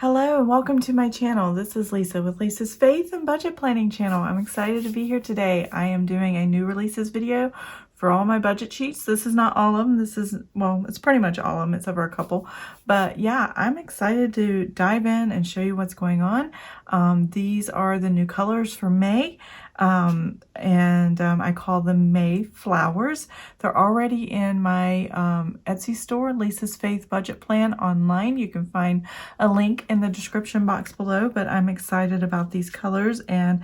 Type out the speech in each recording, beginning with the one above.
Hello and welcome to my channel. This is Lisa with Lisa's Faith and Budget Planning channel. I'm excited to be here today. I am doing a new releases video for all my budget sheets. This is not all of them. This is, well, it's pretty much all of them. It's over a couple. But yeah, I'm excited to dive in and show you what's going on. These are the new colors for May. I call them May flowers. They're already in my Etsy store, Lisa's Faith Budget Plan online. You can find a link in the description box below, but I'm excited about these colors, and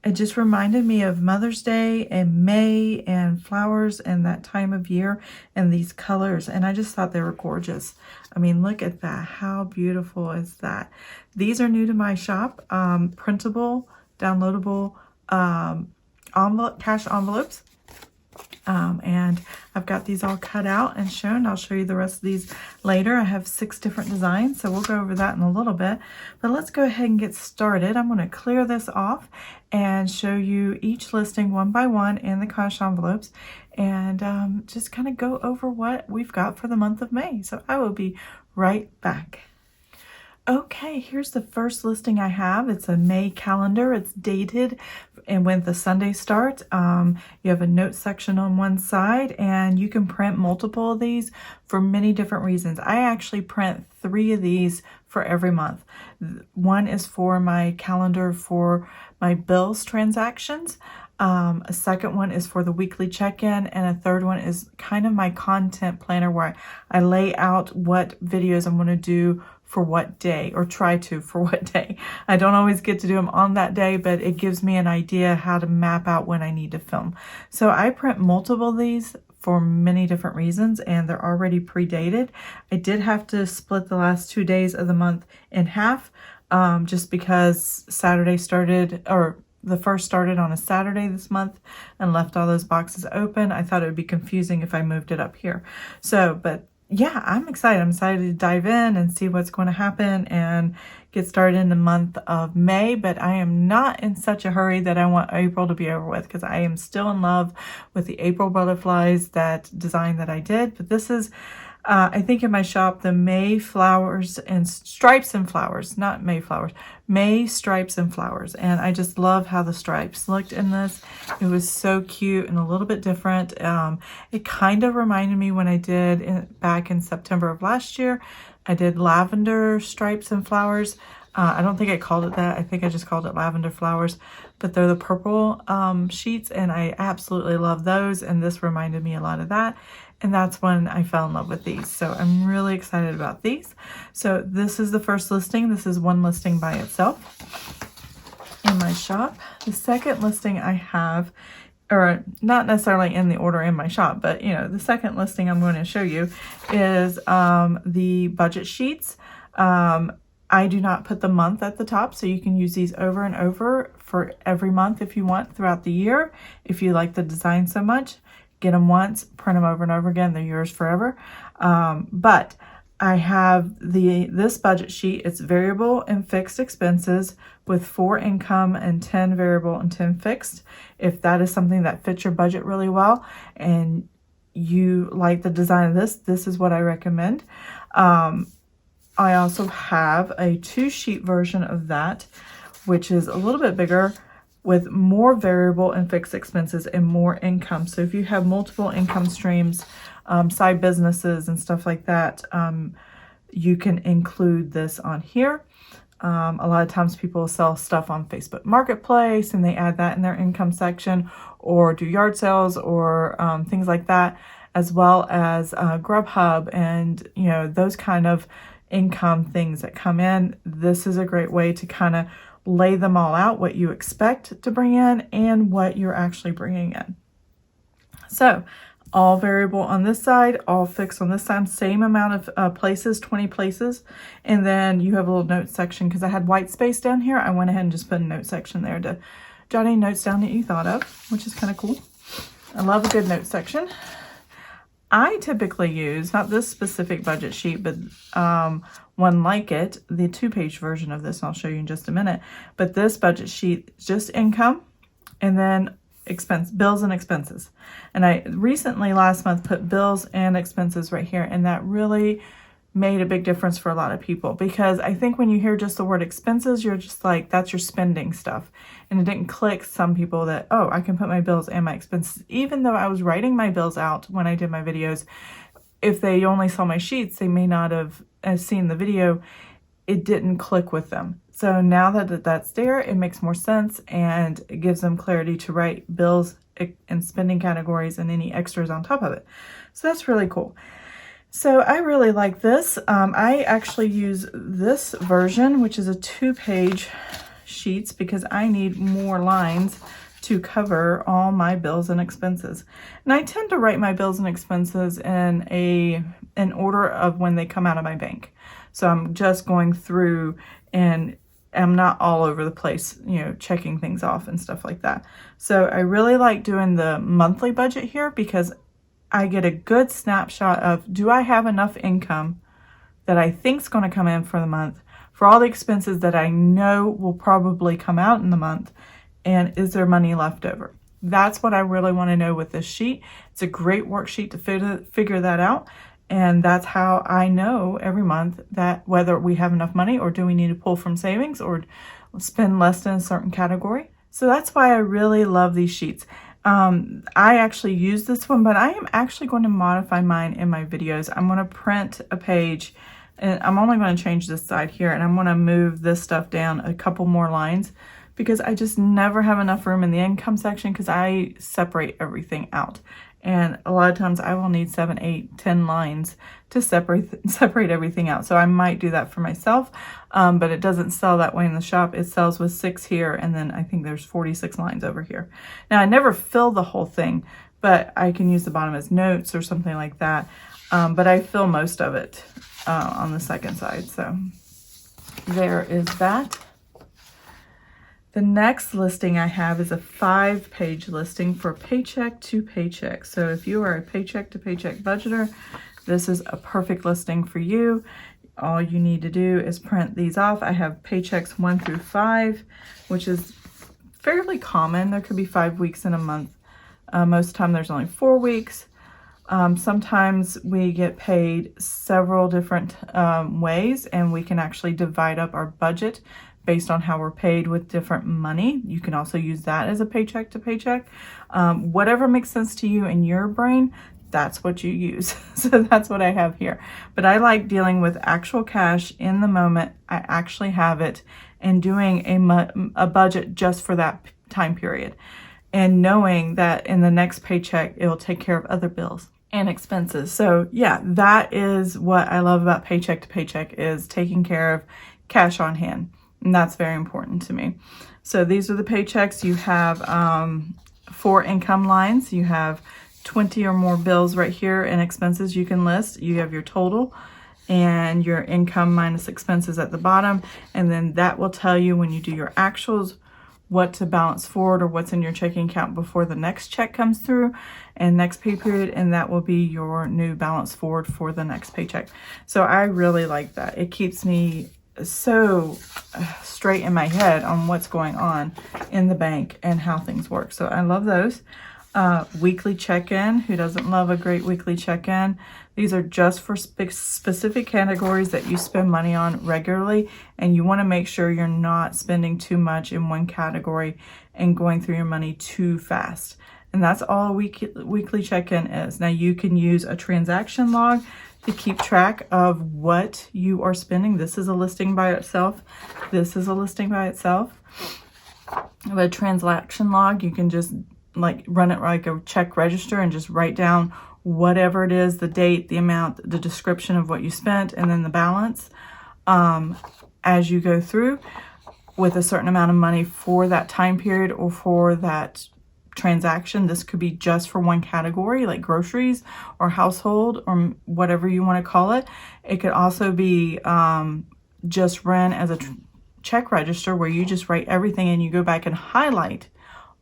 it just reminded me of Mother's Day and May and flowers and that time of year and these colors, and I just thought they were gorgeous. I mean, look at that. How beautiful is that? These are new to my shop, printable, downloadable cash envelopes, and I've got these all cut out and shown. I'll show you the rest of these later. I have 6 different designs, so we'll go over that in a little bit, but let's go ahead and get started. I'm going to clear this off and show you each listing one by one in the cash envelopes, and just kind of go over what we've got for the month of May. So I will be right back. Okay, here's the first listing I have. It's a May calendar. It's dated and when the Sunday starts. You have a note section on one side, and you can print multiple of these for many different reasons. I actually print 3 of these for every month. One is for my calendar for my bills transactions. A second one is for the weekly check-in, and a third one is kind of my content planner where I lay out what videos I'm going to do for what day, or try to for what day. I don't always get to do them on that day, but it gives me an idea how to map out when I need to film. So I print multiple of these for many different reasons, and they're already pre-dated. I did have to split the last 2 days of the month in half, just because Saturday started, or the first started on a Saturday this month and left all those boxes open. I thought it would be confusing if I moved it up here. So, but yeah, I'm excited. I'm excited to dive in and see what's going to happen and get started in the month of May. But I am not in such a hurry that I want April to be over with, because I am still in love with the April butterflies, that design that I did. But this is, I think in my shop, the May flowers and stripes and flowers, not May flowers, May stripes and flowers. And I just love how the stripes looked in this. It was so cute and a little bit different. It kind of reminded me when I did back in September of last year, I did lavender stripes and flowers. I don't think I called it that. I think I just called it lavender flowers, but they're the purple sheets, and I absolutely love those. And this reminded me a lot of that. And that's when I fell in love with these. So I'm really excited about these. So this is the first listing. This is one listing by itself in my shop. The second listing I have, or not necessarily in the order in my shop, but you know, the second listing I'm going to show you is the budget sheets. I do not put the month at the top, so you can use these over and over for every month if you want throughout the year. If you like the design so much, get them once, print them over and over again. They're yours forever. But I have this budget sheet. It's variable and fixed expenses with 4 income and 10 variable and 10 fixed. If that is something that fits your budget really well and you like the design of this, this is what I recommend. I also have a 2-sheet version of that, which is a little bit bigger, with more variable and fixed expenses and more income. So if you have multiple income streams, side businesses and stuff like that, you can include this on here. A lot of times people sell stuff on Facebook Marketplace and they add that in their income section, or do yard sales or things like that, as well as Grubhub and, you know, those kind of income things that come in. This is a great way to kind of lay them all out, what you expect to bring in and what you're actually bringing in. So all variable on this side, all fixed on this side, same amount of places, 20 places. And then you have a little note section. Because I had white space down here, I went ahead and just put a note section there to jot any notes down that you thought of, which is kind of cool. I love a good note section. I typically use, not this specific budget sheet, but one like it, the 2-page version of this, I'll show you in just a minute. But this budget sheet is just income and then bills and expenses. And I recently last month put bills and expenses right here, and that really made a big difference for a lot of people, because I think when you hear just the word expenses, you're just like, that's your spending stuff. And it didn't click some people that, oh, I can put my bills and my expenses. Even though I was writing my bills out when I did my videos, if they only saw my sheets, they may not have seen the video. It didn't click with them. So now that that's there, it makes more sense, and it gives them clarity to write bills and spending categories and any extras on top of it. So that's really cool. So I really like this. I actually use this version, which is a 2-page sheets, because I need more lines to cover all my bills and expenses. And I tend to write my bills and expenses in an order of when they come out of my bank. So I'm just going through, and I'm not all over the place, you know, checking things off and stuff like that. So I really like doing the monthly budget here, because I get a good snapshot of, do I have enough income that I think is going to come in for the month for all the expenses that I know will probably come out in the month, and is there money left over? That's what I really want to know with this sheet. It's a great worksheet to figure that out, and that's how I know every month that whether we have enough money, or do we need to pull from savings, or spend less than a certain category. So that's why I really love these sheets. I actually use this one, but I am actually going to modify mine in my videos. I'm going to print a page, and I'm only going to change this side here, and I'm going to move this stuff down a couple more lines, because I just never have enough room in the income section, because I separate everything out. And a lot of times I will need 7, 8, 10 lines to separate everything out. So I might do that for myself, but it doesn't sell that way in the shop. It sells with 6 here, and then I think there's 46 lines over here. Now, I never fill the whole thing, but I can use the bottom as notes or something like that. But I fill most of it on the second side. So there is that. The next listing I have is a 5-page listing for paycheck to paycheck. So if you are a paycheck to paycheck budgeter, this is a perfect listing for you. All you need to do is print these off. I have paychecks 1 through 5, which is fairly common. There could be 5 weeks in a month. Most of the time there's only 4 weeks. Sometimes we get paid several different ways, and we can actually divide up our budget based on how we're paid with different money. You can also use that as a paycheck to paycheck. Whatever makes sense to you in your brain, that's what you use. So that's what I have here. But I like dealing with actual cash in the moment. I actually have it, and doing a budget just for that time period, and knowing that in the next paycheck, it'll take care of other bills and expenses. So yeah, that is what I love about paycheck to paycheck, is taking care of cash on hand. And that's very important to me. So these are the paychecks. You have 4 income lines. You have 20 or more bills right here, and expenses you can list. You have your total and your income minus expenses at the bottom. And then that will tell you, when you do your actuals, what to balance forward, or what's in your checking account before the next check comes through and next pay period. And that will be your new balance forward for the next paycheck. So I really like that. It keeps me so straight in my head on what's going on in the bank and how things work. So I love those. Weekly check-in. Who doesn't love a great weekly check-in? These are just for specific categories that you spend money on regularly, and you want to make sure you're not spending too much in one category and going through your money too fast. And that's all a weekly check-in is. Now you can use a transaction log to keep track of what you are spending. This is a listing by itself. This is a listing by itself. With a transaction log, you can just like run it like a check register and just write down whatever it is, the date, the amount, the description of what you spent, and then the balance as you go through with a certain amount of money for that time period or for that transaction. This could be just for one category, like groceries or household or whatever you want to call it. It could also be just run as a check register, where you just write everything and you go back and highlight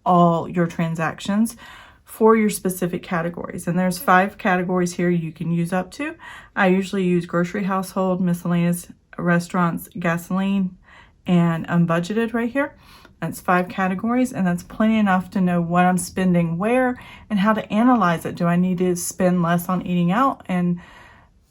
all your transactions for your specific categories. And there's 5 categories here you can use up to. I usually use grocery, household, miscellaneous, restaurants, gasoline, and unbudgeted right here. That's 5 categories, and that's plenty enough to know what I'm spending where and how to analyze it. Do I need to spend less on eating out and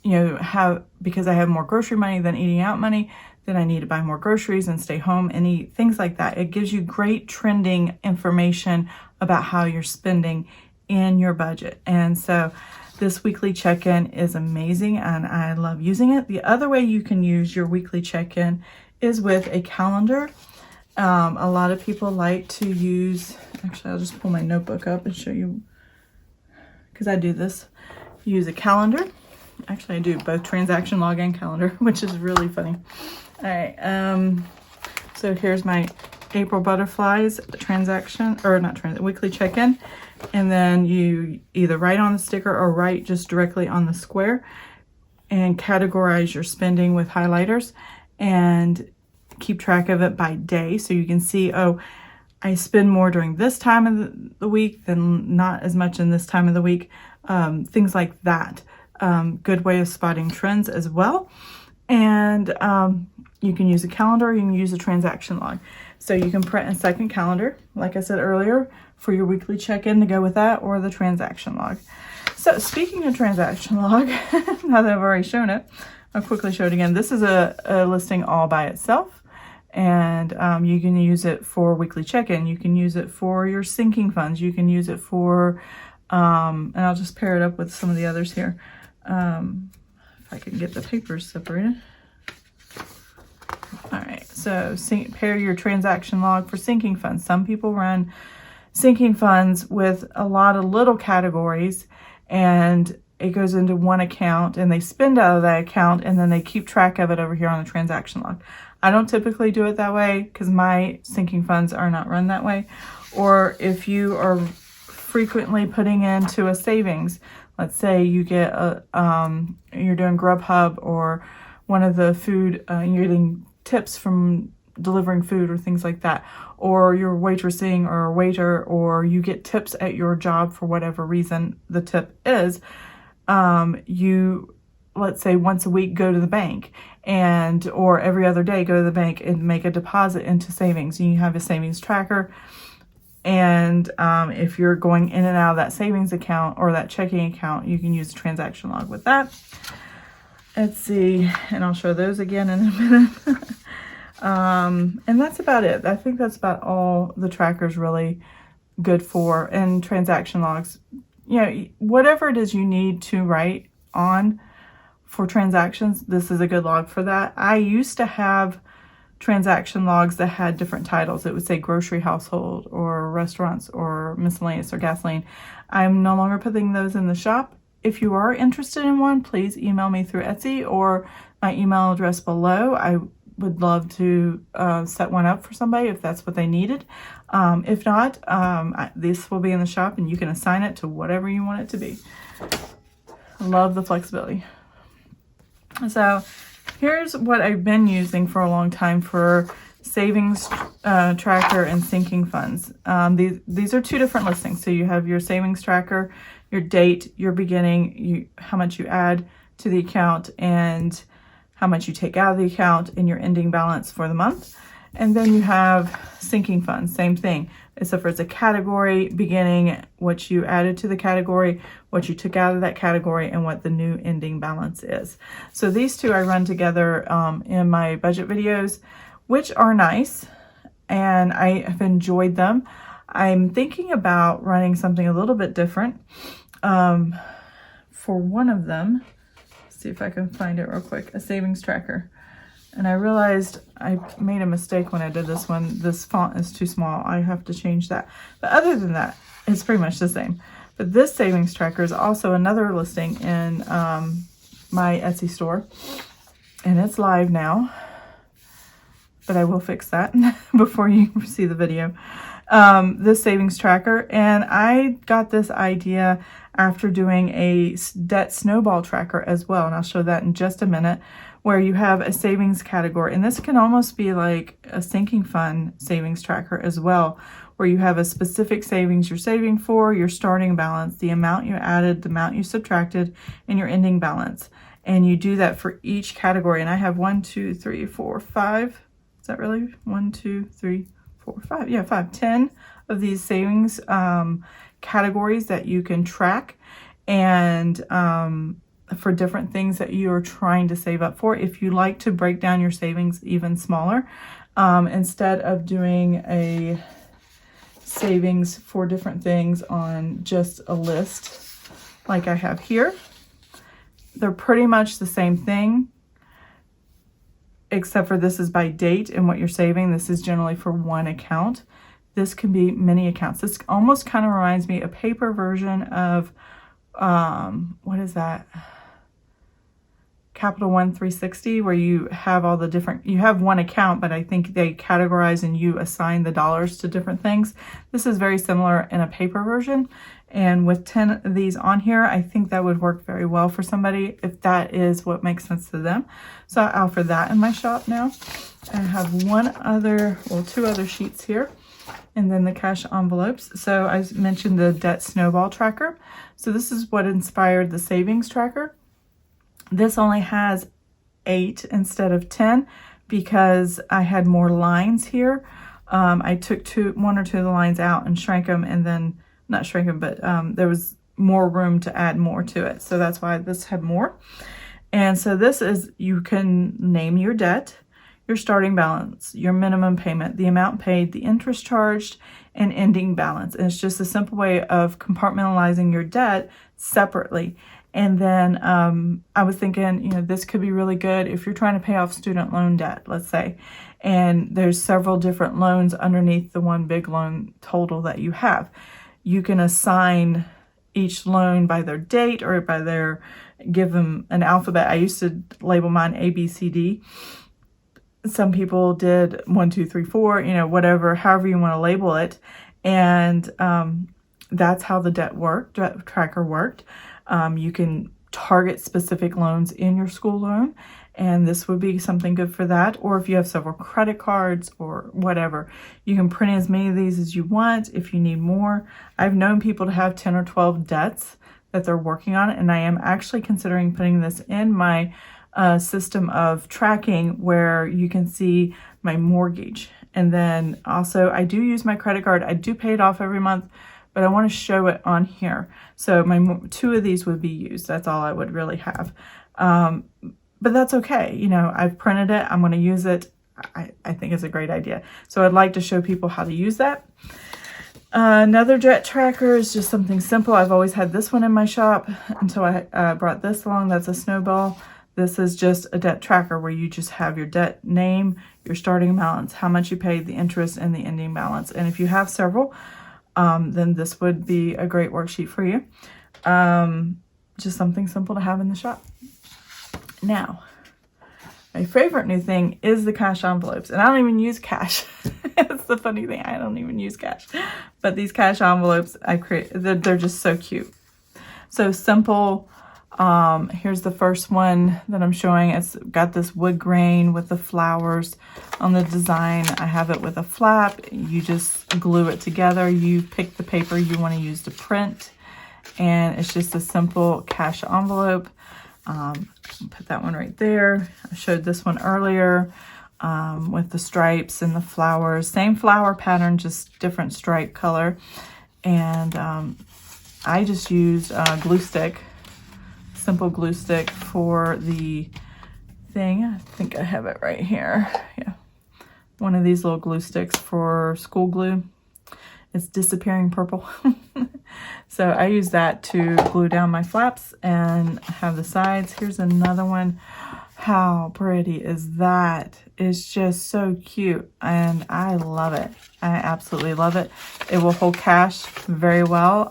because I have more grocery money than eating out money, then I need to buy more groceries and stay home and eat, things like that. It gives you great trending information about how you're spending in your budget. And so this weekly check-in is amazing and I love using it. The other way you can use your weekly check-in is with a calendar. A lot of people like to use, actually I'll just pull my notebook up and show you, because I do this, use a calendar. Actually I do both transaction log and calendar, which is really funny. All right, so here's my April butterflies transaction, or not transaction, weekly check-in. And then you either write on the sticker or write just directly on the square and categorize your spending with highlighters and keep track of it by day. So you can see, oh, I spend more during this time of the week than not as much in this time of the week. Things like that. Good way of spotting trends as well. And you can use a calendar, or you can use a transaction log. So you can print a second calendar, like I said earlier, for your weekly check-in to go with that, or the transaction log. So speaking of transaction log, now that I've already shown it, I'll quickly show it again. This is a listing all by itself, and you can use it for weekly check-in. You can use it for your sinking funds. You can use it for, and I'll just pair it up with some of the others here. If I can get the papers separated. All right, so pair your transaction log for sinking funds. Some people run sinking funds with a lot of little categories, and it goes into one account and they spend out of that account and then they keep track of it over here on the transaction log. I don't typically do it that way because my sinking funds are not run that way. Or if you are frequently putting into a savings, let's say you get you're doing Grubhub or one of the food, you're getting tips from delivering food or things like that, or you're waitressing or a waiter, or you get tips at your job for whatever reason the tip is, you, let's say once a week, go to the bank or every other day go to the bank and make a deposit into savings. You have a savings tracker. And if you're going in and out of that savings account or that checking account, you can use a transaction log with that. Let's see, and I'll show those again in a minute. And that's about it. I think that's about all the tracker's really good for. And transaction logs, whatever it is you need to write on for transactions, this is a good log for that. I used to have transaction logs that had different titles. It would say grocery household or restaurants or miscellaneous or gasoline. I'm no longer putting those in the shop. If you are interested in one, please email me through Etsy or my email address below. I would love to set one up for somebody if that's what they needed. If not, this will be in the shop and you can assign it to whatever you want it to be. I love the flexibility. So here's what I've been using for a long time for savings tracker and sinking funds. These are two different listings. So you have your savings tracker, your date, your beginning, how much you add to the account, and how much you take out of the account, and your ending balance for the month. And then you have sinking funds, same thing, except for it's a category, beginning, what you added to the category, what you took out of that category, and what the new ending balance is. So these two I run together in my budget videos, which are nice, and I have enjoyed them. I'm thinking about running something a little bit different. For one of them, let's see if I can find it real quick, a savings tracker. And I realized I made a mistake when I did this one. This font is too small. I have to change that. But other than that, it's pretty much the same. But this savings tracker is also another listing in my Etsy store. And it's live now. But I will fix that before you see the video. This savings tracker. And I got this idea after doing a debt snowball tracker as well. And I'll show that in just a minute, where you have a savings category. And this can almost be like a sinking fund savings tracker as well, where you have a specific savings you're saving for, your starting balance, the amount you added, the amount you subtracted, and your ending balance. And you do that for each category. And I have 1, 2, 3, 4, 5. Is that really? 1, 2, 3, 4, 5. Yeah, 5. 10 of these savings categories that you can track and for different things that you are trying to save up for. If you like to break down your savings even smaller, instead of doing a savings for different things on just a list like I have here, they're pretty much the same thing, except for this is by date and what you're saving. This is generally for one account. This can be many accounts. This almost kind of reminds me a paper version of, what is that? Capital One 360, where you have all the different, you have one account, but I think they categorize and you assign the dollars to different things. This is very similar in a paper version. And with 10 of these on here, I think that would work very well for somebody if that is what makes sense to them. So I offer that in my shop now. I have two other sheets here, and then the cash envelopes. So I mentioned the debt snowball tracker. So this is what inspired the savings tracker. This only has 8 instead of 10 because I had more lines here. I took one or two of the lines out and shrank them, and then not shrink them, but there was more room to add more to it. So that's why this had more. And so this is, you can name your debt, your starting balance, your minimum payment, the amount paid, the interest charged, and ending balance. And it's just a simple way of compartmentalizing your debt separately. And then I was thinking, this could be really good if you're trying to pay off student loan debt, let's say, and there's several different loans underneath the one big loan total that you have. You can assign each loan by their date or by give them an alphabet. I used to label mine A, B, C, D. Some people did 1, 2, 3, 4, whatever, however you want to label it. And that's how the debt tracker worked. You can target specific loans in your school loan, and this would be something good for that. Or if you have several credit cards or whatever, you can print as many of these as you want if you need more. I've known people to have 10 or 12 debts that they're working on, and I am actually considering putting this in my system of tracking where you can see my mortgage. And then also I do use my credit card. I do pay it off every month, but I want to show it on here. So my 2 of these would be used. That's all I would really have. But that's okay. I've printed it. I'm going to use it. I think it's a great idea. So I'd like to show people how to use that. Another debt tracker is just something simple. I've always had this one in my shop until I brought this along. That's a snowball. This is just a debt tracker where you just have your debt name, your starting balance, how much you paid, the interest, and the ending balance. And if you have several, then this would be a great worksheet for you. Just something simple to have in the shop. Now, my favorite new thing is the cash envelopes, and I don't even use cash. That's the funny thing. I don't even use cash, but these cash envelopes they're just so cute. So simple. Here's the first one that I'm showing. It's got this wood grain with the flowers on the design. I have it with a flap. You just glue it together. You pick the paper you want to use to print, and it's just a simple cash envelope. Put that one right there. I showed this one earlier with the stripes and the flowers. Same flower pattern, just different stripe color. And I just used glue stick. Simple glue stick for the thing. I think I have it right here. Yeah, one of these little glue sticks for school glue. It's disappearing purple. So I use that to glue down my flaps and have the sides. Here's another one. How pretty is that? It's just so cute, and I love it. I absolutely love it. It will hold cash very well.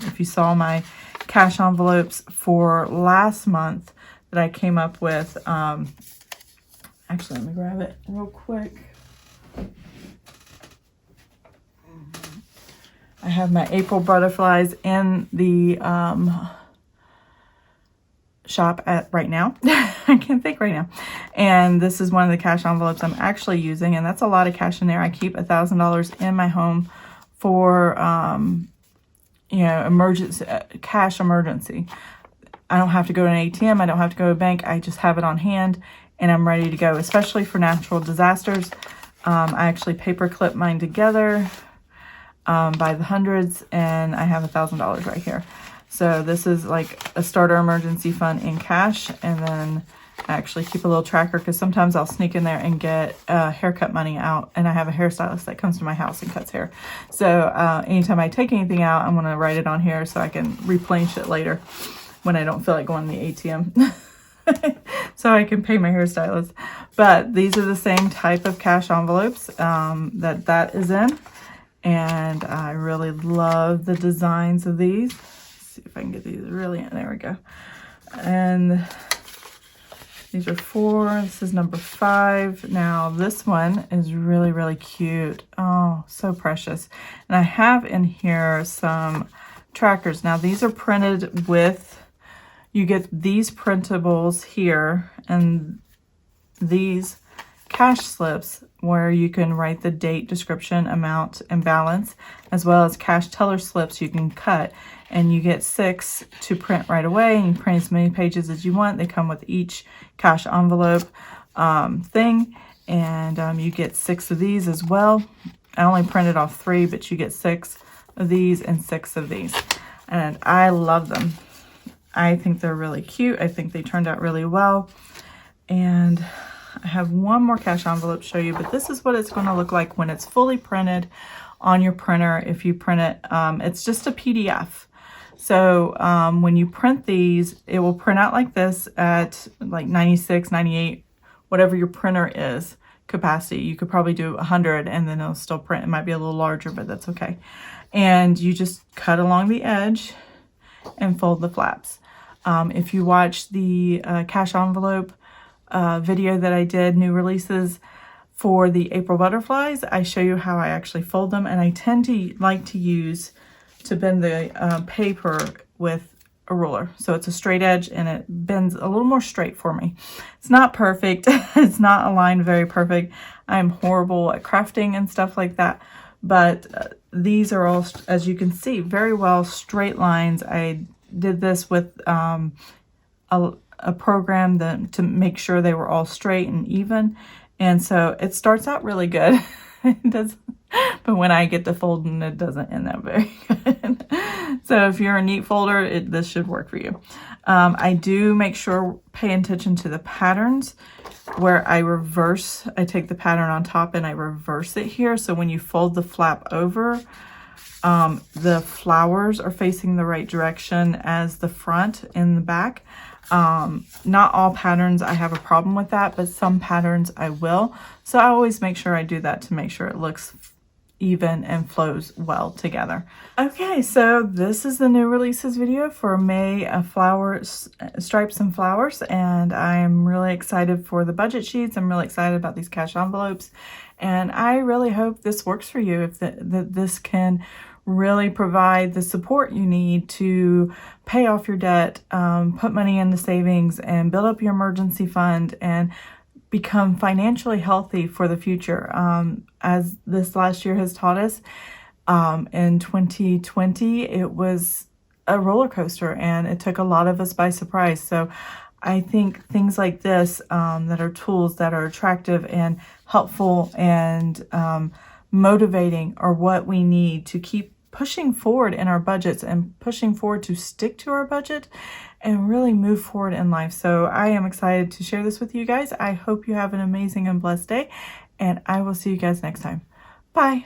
If you saw my cash envelopes for last month that I came up with, actually, let me grab it real quick. I have my April butterflies in the shop right now. I can't think right now. And this is one of the cash envelopes I'm actually using, and that's a lot of cash in there. I keep $1,000 in my home for emergency cash emergency. I don't have to go to an ATM. I don't have to go to a bank. I just have it on hand, and I'm ready to go, especially for natural disasters. I actually paper clip mine together by the hundreds, and I have $1,000 right here. So this is like a starter emergency fund in cash, and then I actually keep a little tracker because sometimes I'll sneak in there and get haircut money out, and I have a hairstylist that comes to my house and cuts hair. So anytime I take anything out, I'm going to write it on here so I can replenish it later when I don't feel like going to the ATM. So I can pay my hairstylist. But these are the same type of cash envelopes that is in. And I really love the designs of these. Let's see if I can get these really in. There we go. And these are 4. This is number 5. Now this one is really, really cute. Oh, so precious. And I have in here some trackers. Now these are printed with, you get these printables here and these cash slips where you can write the date, description, amount, and balance, as well as cash teller slips you can cut. And you get 6 to print right away, and you print as many pages as you want. They come with each cash envelope thing, and you get 6 of these as well. I only printed off 3, but you get 6 of these and 6 of these. And I love them. I think they're really cute. I think they turned out really well. And I have one more cash envelope to show you, but this is what it's going to look like when it's fully printed on your printer. If you print it, it's just a PDF. So when you print these, it will print out like this at like 96, 98, whatever your printer is capacity. You could probably do 100 and then it'll still print. It might be a little larger, but that's okay. And you just cut along the edge and fold the flaps. If you watch the cash envelope video that I did, new releases for the April butterflies, I show you how I actually fold them, and I tend to like to bend the paper with a ruler. So it's a straight edge and it bends a little more straight for me. It's not perfect. It's not aligned very perfect. I'm horrible at crafting and stuff like that. But these are all, as you can see, very well straight lines. I did this with a program to make sure they were all straight and even. And so it starts out really good. It does, but when I get to folding, it doesn't end up very good. So if you're a neat folder, this should work for you. I do make sure, pay attention to the patterns where I take the pattern on top and I reverse it here. So when you fold the flap over, the flowers are facing the right direction as the front and the back. Not all patterns I have a problem with that, but some patterns I will. So I always make sure I do that to make sure it looks even and flows well together. Okay, so this is the new releases video for May of flowers, stripes and flowers, and I'm really excited for the budget sheets. I'm really excited about these cash envelopes, and I really hope this works for you, if that this can really provide the support you need to pay off your debt, put money into savings, and build up your emergency fund and become financially healthy for the future. As this last year has taught us, in 2020, it was a roller coaster and it took a lot of us by surprise. So I think things like this, that are tools that are attractive and helpful and motivating, are what we need to keep pushing forward in our budgets and pushing forward to stick to our budget and really move forward in life. So I am excited to share this with you guys. I hope you have an amazing and blessed day, and I will see you guys next time. Bye.